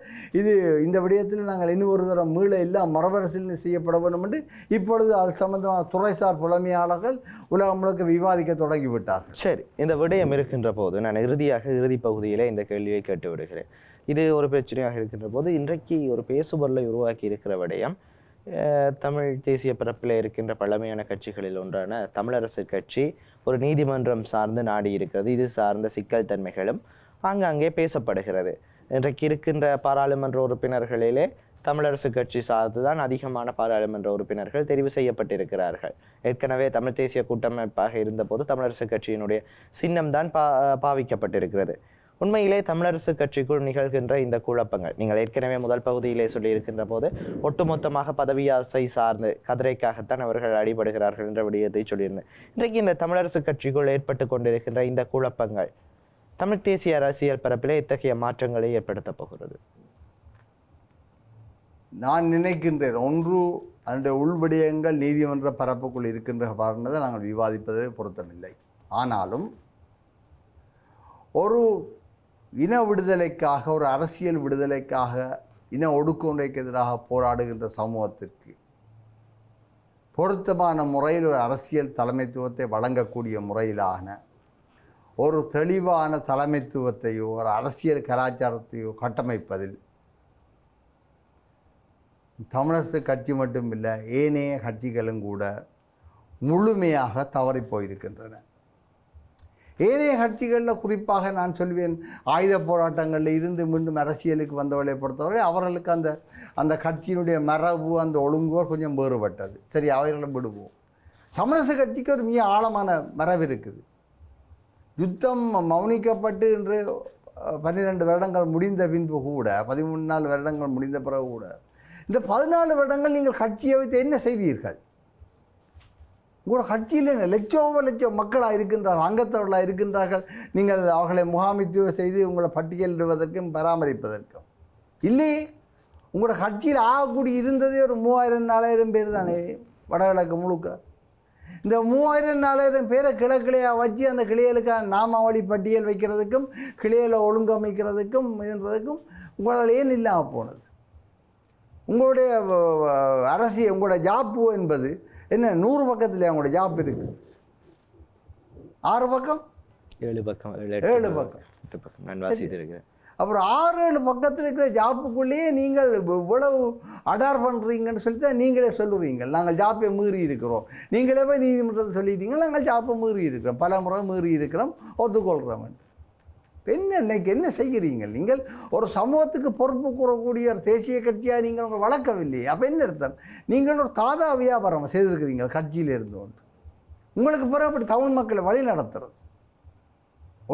இந்த விடயத்தில் நாங்கள் இன்னும் ஒரு தரம் மீள எல்லாம் மறுபரிசீலனை செய்யப்பட வேண்டும் என்று இப்பொழுது அது சம்பந்தமான துறைசார் புலமையாளர்கள் உலகம் முழுக்க விவாதிக்க தொடங்கிவிட்டார்கள். சரி, இந்த விடயம் இருக்கின்ற போது நான் இறுதி பகுதியிலே இந்த கேள்வியை கேட்டு விடுகிறேன். இது ஒரு பிரச்சனையாக இருக்கின்ற போது இன்றைக்கு ஒரு பேசுபொருளை உருவாக்கி இருக்கிற விடயம் தமிழ் தேசிய பரப்பில் இருக்கின்ற பழமையான கட்சிகளில் ஒன்றான தமிழரசு கட்சி ஒரு நீதிமன்றம் சார்ந்து நாடி இருக்கிறது. இது சார்ந்த சிக்கல் தன்மைகளும் ஆங்காங்கே பேசப்படுகிறது. இன்றைக்கு இருக்கின்ற பாராளுமன்ற உறுப்பினர்களிலே தமிழரசு கட்சி சார்ந்து தான் அதிகமான பாராளுமன்ற உறுப்பினர்கள் தெரிவு செய்யப்பட்டிருக்கிறார்கள். ஏற்கனவே தமிழ் தேசிய கூட்டமைப்பாக இருந்தபோது தமிழரசு கட்சியினுடைய சின்னம் தான் பாவிக்கப்பட்டிருக்கிறது. உண்மையிலே தமிழரசு கட்சிக்குள் நிகழ்கின்ற இந்த குழப்பங்கள் நீங்கள் ஏற்கனவே முதல் பகுதியிலே சொல்லியிருக்கின்ற போது ஒட்டுமொத்தமாக பதவி ஆசை சார்ந்து கதிரைக்காகத்தான் அவர்கள் அடிபடுகிறார்கள் என்ற விடயத்தை சொல்லியிருந்தேன். இன்றைக்கு இந்த தமிழரசு கட்சிக்குள் ஏற்பட்டு கொண்டிருக்கின்ற இந்த குழப்பங்கள் தமிழ் தேசிய அரசியல் பரப்பிலே இத்தகைய மாற்றங்களை ஏற்படுத்தப் போகிறது. நான் நினைக்கின்றேன், ஒன்று அதனுடைய உள்விடயங்கள் நீதிமன்ற பரப்புக்குள் இருக்கின்ற காரணத்தை நாங்கள் விவாதிப்பதை பொருத்தமில்லை. ஆனாலும் ஒரு இன விடுதலைக்காக ஒரு அரசியல் விடுதலைக்காக இன ஒடுக்குமுறைக்கு எதிராக போராடுகின்ற சமூகத்திற்கு பொருத்தமான முறையில் ஒரு அரசியல் தலைமைத்துவத்தை வழங்கக்கூடிய முறையிலான ஒரு தெளிவான தலைமைத்துவத்தையோ ஒரு அரசியல் கலாச்சாரத்தையோ கட்டமைப்பதில் தமிழரசு கட்சி மட்டுமில்லை, ஏனைய கட்சிகளும் கூட முழுமையாக தவறி போயிருக்கின்றன. ஏனைய கட்சிகளில் குறிப்பாக நான் சொல்வேன், ஆயுத போராட்டங்களில் இருந்து மீண்டும் அரசியலுக்கு வந்தவர்களை பொறுத்தவரை அவர்களுக்கு அந்த கட்சியினுடைய மரபு அந்த ஒழுங்கோ கொஞ்சம் வேறுபட்டது. சரி, அவர்களை விடுவோம். தமிழரசு கட்சிக்கு ஒரு மிக ஆழமான மரபு இருக்குது. யுத்தம் மௌனிக்கப்பட்டு இன்று 12 வருடங்கள் முடிந்த பின்பு கூட 14 வருடங்கள் முடிந்த பிறகு கூட இந்த 14 வருடங்கள் நீங்கள் கட்சியை வைத்து என்ன செய்தீர்கள்? உங்களோட கட்சியில் லட்சம் மக்களாக இருக்கின்றார்கள், அங்கத்தவர்களாக இருக்கின்றார்கள். நீங்கள் அவர்களை முகாமித்துவம் செய்து உங்களை பட்டியலிடுவதற்கும் பராமரிப்பதற்கும் இல்லையே. உங்களோட கட்சியில் ஆகக்கூடி இருந்ததே ஒரு 3000-4000 பேர் தானே வடகிழக்கு முழுக்க. இந்த 3000-4000 பேரை கிளையாக வச்சு அந்த கிளைகளுக்கான நாமாவளி பட்டியல் வைக்கிறதுக்கும் கிளையில் ஒழுங்கமைக்கிறதுக்கும் இதுன்றதுக்கும் உங்களால் ஏன் இல்லாமல் போனது? உங்களுடைய அரசியல் உங்களோட ஜாப்பு என்பது என்ன 100 பக்கத்தில் அவங்களோட ஜாப் இருக்குது? 6 பக்கம் 7 பக்கம் 7 பக்கம் நான் வாசித்திருக்கிறேன். அப்புறம் 6-7 பக்கத்தில் இருக்கிற ஜாப்புக்குள்ளேயே நீங்கள் இவ்வளவு அடார் பண்ணுறீங்கன்னு சொல்லி தான் நீங்களே சொல்லுவீங்க. நாங்கள் ஜாப்பை மீறி இருக்கிறோம். நீங்களே போய் நீதிமன்றத்தை சொல்லிட்டீங்க, நாங்கள் ஜாப்பை மீறி இருக்கிறோம், பல முறை மீறி இருக்கிறோம், ஒத்துக்கொள்கிறோம். இன்னைக்கு என்ன செய்கிறீங்க? நீங்கள் ஒரு சமூகத்துக்கு பொறுப்பு கூறக்கூடிய ஒரு தேசிய கட்சியாக நீங்கள் உங்களை வளர்க்கவில்லை. அப்போ என்ன அர்த்தம்? நீங்கள் ஒரு தாதா வியாபாரம் செய்திருக்கிறீங்க கட்சியில் இருந்து கொண்டு. உங்களுக்கு பிறகு அப்படி தமிழ் மக்களை வழி நடத்துறது.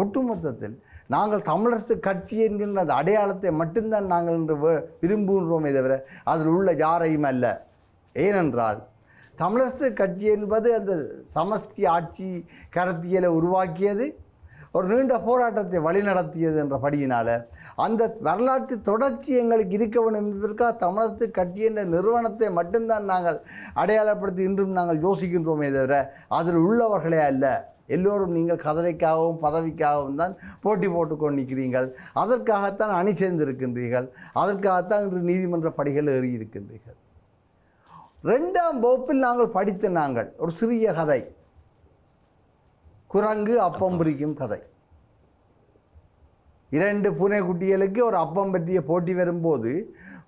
ஒட்டுமொத்தத்தில் நாங்கள் தமிழரசு கட்சி என்கின்ற அந்த அடையாளத்தை மட்டும்தான் நாங்கள் இன்று விரும்புகின்றோமே தவிர அதில் உள்ள யாரையும் அல்ல. ஏனென்றால் தமிழரசு கட்சி என்பது அந்த சமஷ்டி ஆட்சி கருத்தியலை உருவாக்கியது, ஒரு நீண்ட போராட்டத்தை வழிநடத்தியது என்ற படியினால் அந்த வரலாற்று தொடர்ச்சி எங்களுக்கு இருக்க வேண்டும் என்பதற்காக தமிழரசு கட்சி என்ற நிறுவனத்தை மட்டும்தான் நாங்கள் அடையாளப்படுத்தி இன்றும் நாங்கள் யோசிக்கின்றோமே தவிர அதில் உள்ளவர்களே அல்ல. எல்லோரும் நீங்கள் கதலைக்காகவும் பதவிக்காகவும் தான் போட்டி போட்டுக்கொண்டு நிற்கிறீர்கள். அதற்காகத்தான் அணி சேர்ந்திருக்கின்றீர்கள். அதற்காகத்தான் இன்று நீதிமன்ற படிகள் ஏறி இருக்கின்றீர்கள். 2ஆம் வகுப்பில் நாங்கள் படித்த நாங்கள் ஒரு சிறிய கதை, குரங்கு அப்பம் பிரிக்கும் கதை. 2 பூனைக்குட்டிகளுக்கு ஒரு அப்பம் பற்றிய போட்டி வரும்போது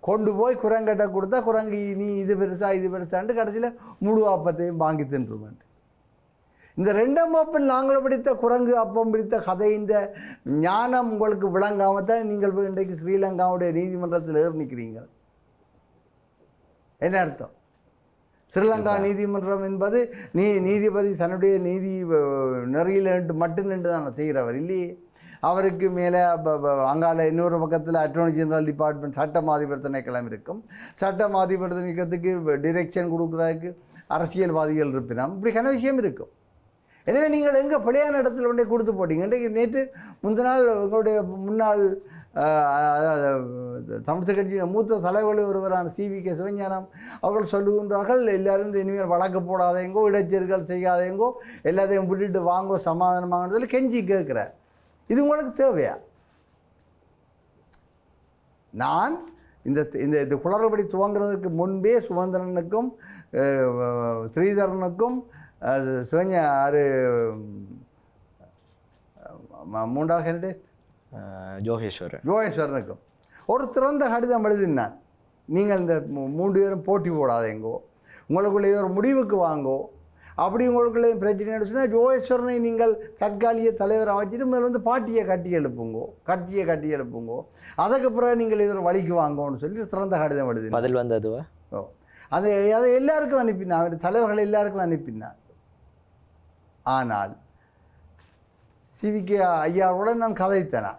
கொண்டு போய் குரங்கிட்ட கொடுத்தா குரங்கு நீ இது பெருசா இது பெருசான்ட்டு கடைசியில் முழு அப்பத்தையும் வாங்கி தின்றுவேன். இந்த 2ஆம் வகுப்பில் நாங்கள் படித்த குரங்கு அப்பம் பிடித்த கதை, இந்த ஞானம் உங்களுக்கு விளங்காமல் தான் நீங்கள் இன்றைக்கு ஸ்ரீலங்காவுடைய நீதிமன்றத்தில் ஏறி நிற்கிறீங்க. என்ன அர்த்தம்? ஸ்ரீலங்கா நீதிமன்றம் என்பது நீதிபதி தன்னுடைய நீதி நெறியில் மட்டும் நின்று தான் செய்கிறவர் இல்லையே. அவருக்கு மேலே அங்கால இன்னொரு பக்கத்தில் அட்டர்னி ஜெனரல் டிபார்ட்மெண்ட் சட்டம் அதிபர் திணைக்களம் இருக்கும். சட்டம் அதிபர் திணைக்கிறதுக்கு டிரெக்ஷன் கொடுக்குறதுக்கு அரசியல்வாதிகள் இருப்பினோம். இப்படிக்கான விஷயம் இருக்கும். எனவே நீங்கள் எங்கே பிள்ளையான இடத்துல கொண்டே கொடுத்து போட்டீங்க. இன்றைக்கு நேற்று முந்தினால் உங்களுடைய முன்னாள் தமிழ் கட்சியின் மூத்த தலைவர்கள் ஒருவரான CVK சிவஞானம் அவர்கள் சொல்லுகின்றார்கள், எல்லாரும் இனிமேல் வழக்கு போடாதேங்கோ, இடைச்செருகல் செய்யாதேங்கோ, எல்லாத்தையும் விட்டுட்டு வாங்கோ சமாதானமாகன்றதில் கெஞ்சி கேட்குறார். இது உங்களுக்கு தேவையா? நான் இந்த இந்த குளறுபடி துவங்குறதுக்கு முன்பே சுமந்திரனுக்கும் ஸ்ரீதரனுக்கும் மூன்றாவது ஜோகேஸ்வரனுக்கும் ஒரு திறந்த கடிதம் எழுதினான். நீங்கள் இந்த 3 பேரும் போட்டி போடாதேங்கோ, உங்களுக்குள்ளே ஒரு முடிவுக்கு வாங்கோ. அப்படி உங்களுக்குள்ளே பிரச்சனை எடுத்துன்னா ஜோகேஸ்வரனை நீங்கள் தற்காலிக தலைவராக வச்சுட்டு மேலே வந்து கட்சியை கட்டி எழுப்புங்கோ. அதுக்கு பிறகு நீங்கள் இதில் வழிக்கு வாங்கோன்னு சொல்லி திறந்த கடிதம் எழுதி பதில் வந்ததுவா? அதை எல்லாருக்கும் அனுப்பினான், அவர் தலைவர்கள் எல்லாருக்கும் அனுப்பினான். ஆனால் CVK ஐயாவுடன் நான் கதைத்தேனா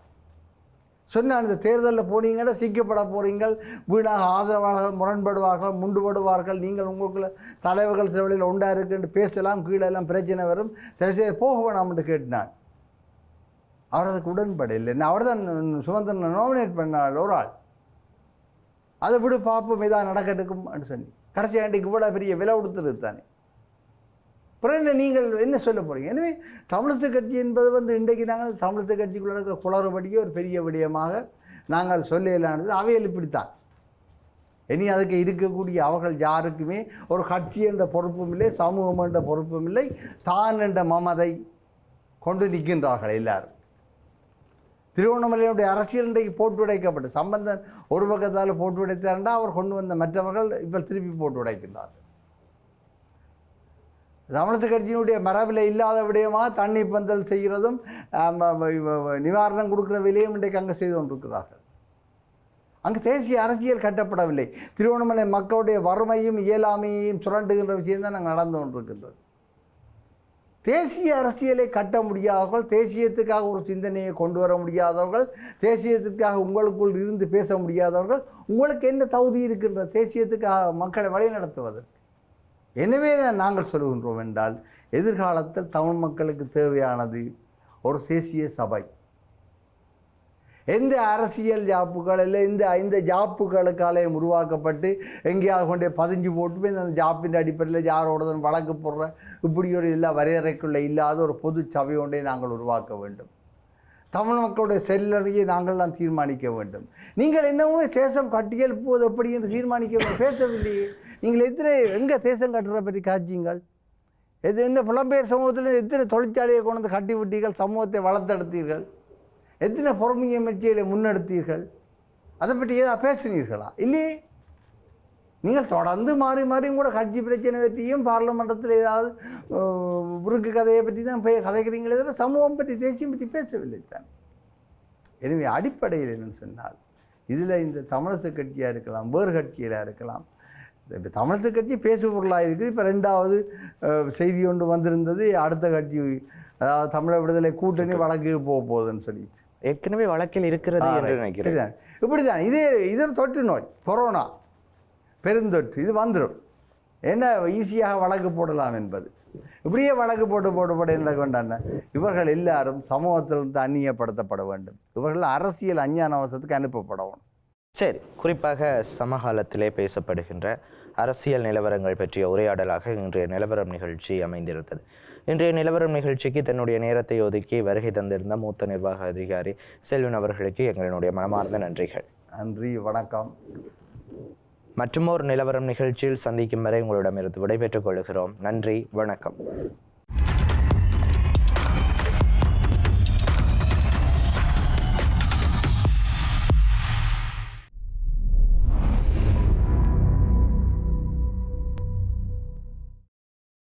சொன்னான், இந்த தேர்தலில் போனீங்கன்னா சிக்கப்பட போகிறீங்கள், வீணாக ஆதரவாளர்கள் முரண்படுவார்கள், முண்டுபடுவார்கள், நீங்கள் உங்களுக்குள்ள தலைவர்கள் சில வழியில் உண்டா இருக்குன்னு பேசலாம், கீழே எல்லாம் பிரச்சனை வரும், தயவுசெய்து போக வேணாம்னு கேட்டினான். அவர் அதுக்கு உடன்பட இல்லை. அவர் தான் சுமந்திரனை நோமினேட் பண்ணாள் ஒரு ஆள். அதை விடு பார்ப்போம் இதாக நடக்கட்டுக்கும் சொல்லி கடைசி ஆண்டுக்கு இவ்வளோ பெரிய விலை கொடுத்துருது தானே. பிறகு நீங்கள் என்ன சொல்ல போகிறீங்க? எனவே தமிழிசை கட்சி என்பது இன்றைக்கு நாங்கள் தமிழிசை கட்சிக்குள்ள இருக்கிற குளறுபடியே ஒரு பெரிய விடயமாக நாங்கள் சொல்லலானது. அவையில் இப்படித்தான். இனி அதுக்கு இருக்கக்கூடிய அவர்கள் யாருக்குமே ஒரு கட்சி என்ற பொறுப்பும் இல்லை, சமூகம் என்ற பொறுப்பும் இல்லை, தான் என்ற மமதை கொண்டு நிற்கின்றார்கள் எல்லாரும். திருவண்ணாமலையுடைய அரசியல் இன்றைக்கு போட்டு உடைக்கப்பட்டு சம்பந்தன் ஒரு பக்கத்தால் போட்டு உடைத்தார்ண்டா அவர் கொண்டு வந்த மற்றவர்கள் இப்போ திருப்பி போட்டு உடைக்கின்றார்கள். தமிழிசை கட்சியினுடைய மரபில் இல்லாத விடயமாக தண்ணி பந்தல் செய்கிறதும் நிவாரணம் கொடுக்குற விலையும் இன்றைக்கு அங்கே செய்து கொண்டிருக்கிறார்கள். அங்கு தேசிய அரசியல் கட்டப்படவில்லை. திருவண்ணாமலை மக்களுடைய வறுமையும் இயலாமையையும் சுரண்டுகின்ற விஷயம்தான் நாங்கள் நடந்து கொண்டிருக்கின்றது. தேசிய அரசியலை கட்ட முடியாதவர்கள், தேசியத்துக்காக ஒரு சிந்தனையை கொண்டு வர முடியாதவர்கள், தேசியத்திற்காக உங்களுக்குள் இருந்து பேச முடியாதவர்கள், உங்களுக்கு என்ன தகுதி இருக்கின்ற தேசியத்துக்காக மக்களை வழி நடத்துவதற்கு? எனவே நாங்கள் சொல்கின்றோம் என்றால், எதிர்காலத்தில் தமிழ் மக்களுக்கு தேவையானது ஒரு தேசிய சபை. எந்த அரசியல் ஜாப்புகள் இல்லை, இந்த ஜாப்புகளுக்காலே உருவாக்கப்பட்டு எங்கேயாவது கொண்டே பதிஞ்சு போட்டு போய் அந்த ஜாப்பின் அடிப்படையில் யாரோடதும் வழக்கு போடுற இப்படி ஒரு இல்லை வரையறைக்குள்ளே இல்லாத ஒரு பொது சபை ஒன்றை நாங்கள் உருவாக்க வேண்டும். தமிழ் மக்களுடைய செல்லறையை நாங்கள் தான் தீர்மானிக்க வேண்டும். நீங்கள் என்னவோ தேசம் கட்டியெழுப்புவது எப்படி என்று தீர்மானிக்க பேசவில்லையே. நீங்கள் எங்கே தேசம் கட்டுறதை பற்றி காட்சிங்கள்? இந்த புலம்பெயர் சமூகத்தில் எத்தனை தொழிற்சாலையை கொண்டு வந்து கட்டி விட்டீர்கள், சமூகத்தை வளர்த்தெடுத்தீர்கள், எத்தனை பொறுமையை முயற்சிகளை முன்னெடுத்தீர்கள், அதை பற்றி ஏதாவது பேசினீர்களா? இல்லையே. நீங்கள் தொடர்ந்து மாறி மாறியும் கூட கட்சி பிரச்சனை பற்றியும் பார்லிமெண்டத்தில் ஏதாவது உருக்கு கதையை பற்றி தான் கதைக்கிறீங்களே தவிர சமூகம் பற்றி தேசியம் பற்றி பேசவில்லை தான். எனவே அடிப்படையில் என்னன்னு சொன்னால், இதில் இந்த தமிழிசை கட்சியாக இருக்கலாம், வேறு கட்சியாக இருக்கலாம். இப்போ தமிழிசை கட்சி பேசுபொருளாக இருக்குது. இப்போ 2வது செய்தி ஒன்று வந்திருந்தது, அடுத்த கட்சி அதாவது தமிழர் விடுதலை கூட்டணி வழக்கு போக போகுதுன்னு சொல்லிட்டு. ஏற்கனவே வழக்கில் இருக்கிறது என்று நினைக்கிறேன். இப்படி தான் இது தொற்று நோய், கொரோனா பெருந்தொற்று, இது வந்துடும். என்ன ஈஸியாக வழக்கு போடலாம் என்பது. இப்படியே வழக்கு போட்டு என்ன கொண்டாங்க, இவர்கள் எல்லாரும் சமூகத்திலிருந்து அந்நியப்படுத்தப்பட வேண்டும். இவர்கள் அரசியல் அஞ்ஞானவசத்துக்கு அனுப்பப்படணும். சரி, குறிப்பாக சமகாலத்திலே பேசப்படுகின்ற அரசியல் நிலவரங்கள் பற்றிய உரையாடலாக இன்றைய நிலவரம் நிகழ்ச்சி அமைந்திருந்தது. இன்றைய நிலவரம் நிகழ்ச்சிக்கு தன்னுடைய நேரத்தை ஒதுக்கி வருகை தந்திருந்த மூத்த நிர்வாக அதிகாரி செல்வன் அவர்களுக்கு எங்களுடைய மனமார்ந்த நன்றிகள். நன்றி, வணக்கம். மற்றுமோர் நிலவரம் நிகழ்ச்சியில் சந்திக்கும் வரை உங்களிடமிருந்து விடைபெற்றுக் கொள்கிறோம். நன்றி, வணக்கம்.